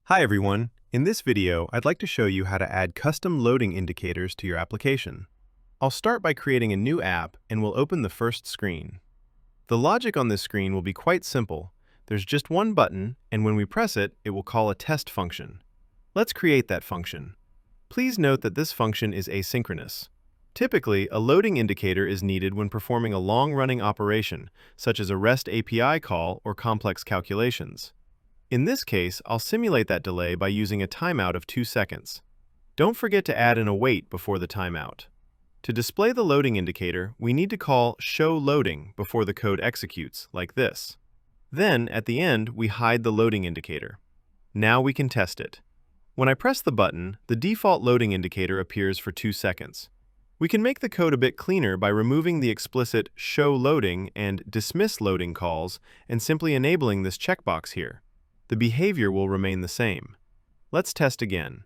Hi everyone. In this video, I'd like to show you how to add custom loading indicators to your application. I'll start by creating a new app and we'll open the first screen. The logic on this screen will be quite simple. There's just one button, and when we press it, it will call a test function. Let's create that function. Please note that this function is asynchronous. Typically, a loading indicator is needed when performing a long-running operation, such as a REST API call or complex calculations. In this case, I'll simulate that delay by using a timeout of 2 seconds. Don't forget to add an await before the timeout. To display the loading indicator, we need to call showLoading before the code executes, like this. Then, at the end, we hide the loading indicator. Now we can test it. When I press the button, the default loading indicator appears for 2 seconds. We can make the code a bit cleaner by removing the explicit showLoading and dismissLoading calls and simply enabling this checkbox here. The behavior will remain the same. Let's test again.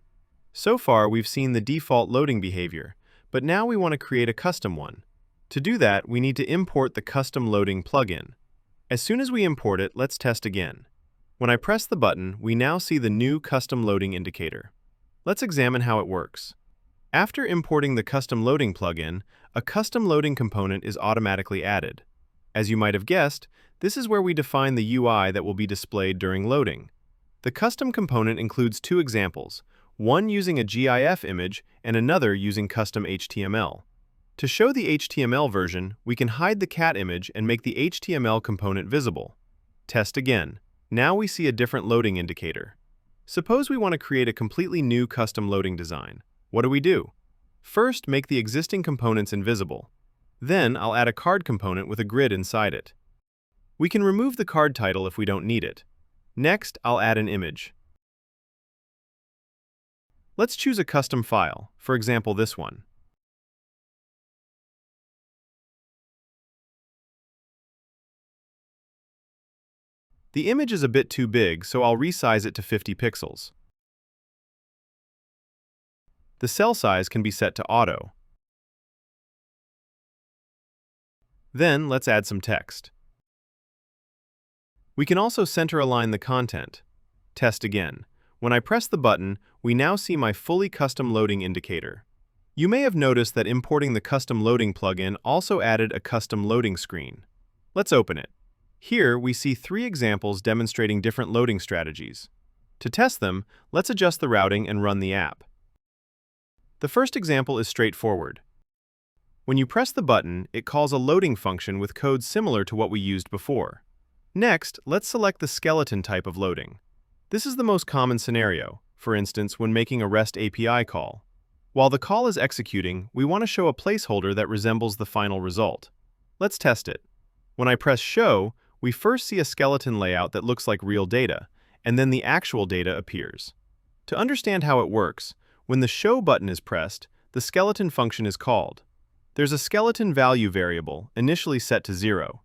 So far, we've seen the default loading behavior, but now we want to create a custom one. To do that, we need to import the custom loading plugin. As soon as we import it, let's test again. When I press the button, we now see the new custom loading indicator. Let's examine how it works. After importing the custom loading plugin, a custom loading component is automatically added. As you might have guessed, this is where we define the UI that will be displayed during loading. The custom component includes 2 examples, one using a GIF image and another using custom HTML. To show the HTML version, we can hide the cat image and make the HTML component visible. Test again. Now we see a different loading indicator. Suppose we want to create a completely new custom loading design. What do? First, make the existing components invisible. Then, I'll add a card component with a grid inside it. We can remove the card title if we don't need it. Next, I'll add an image. Let's choose a custom file, for example this one. The image is a bit too big, so I'll resize it to 50 pixels. The cell size can be set to auto. Then, let's add some text. We can also center align the content. Test again. When I press the button, we now see my fully custom loading indicator. You may have noticed that importing the custom loading plugin also added a custom loading screen. Let's open it. Here, we see 3 examples demonstrating different loading strategies. To test them, let's adjust the routing and run the app. The first example is straightforward. When you press the button, it calls a loading function with code similar to what we used before. Next, let's select the skeleton type of loading. This is the most common scenario, for instance, when making a REST API call. While the call is executing, we want to show a placeholder that resembles the final result. Let's test it. When I press Show, we first see a skeleton layout that looks like real data, and then the actual data appears. To understand how it works, when the Show button is pressed, the skeleton function is called. There's a skeleton value variable, initially set to 0.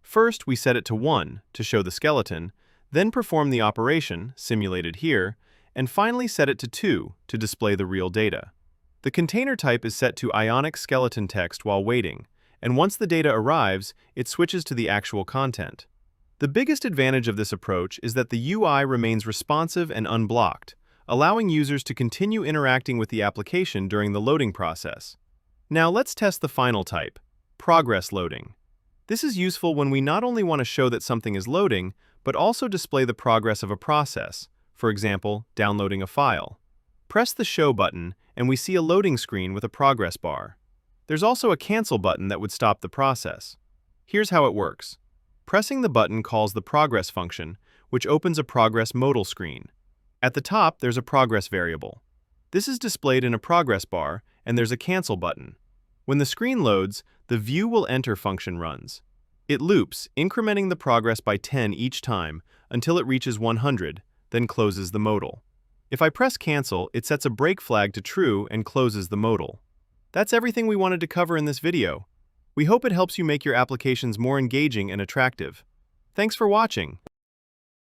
First, we set it to 1 to show the skeleton, then perform the operation, simulated here, and finally set it to 2 to display the real data. The container type is set to Ionic skeleton text while waiting, and once the data arrives, it switches to the actual content. The biggest advantage of this approach is that the UI remains responsive and unblocked, allowing users to continue interacting with the application during the loading process. Now let's test the final type, progress loading. This is useful when we not only want to show that something is loading, but also display the progress of a process, for example, downloading a file. Press the Show button, and we see a loading screen with a progress bar. There's also a Cancel button that would stop the process. Here's how it works. Pressing the button calls the progress function, which opens a progress modal screen. At the top, there's a progress variable. This is displayed in a progress bar, and there's a Cancel button. When the screen loads, the View will enter function runs. It loops, incrementing the progress by 10 each time until it reaches 100, then closes the modal. If I press Cancel, it sets a break flag to true and closes the modal. That's everything we wanted to cover in this video. We hope it helps you make your applications more engaging and attractive. Thanks for watching.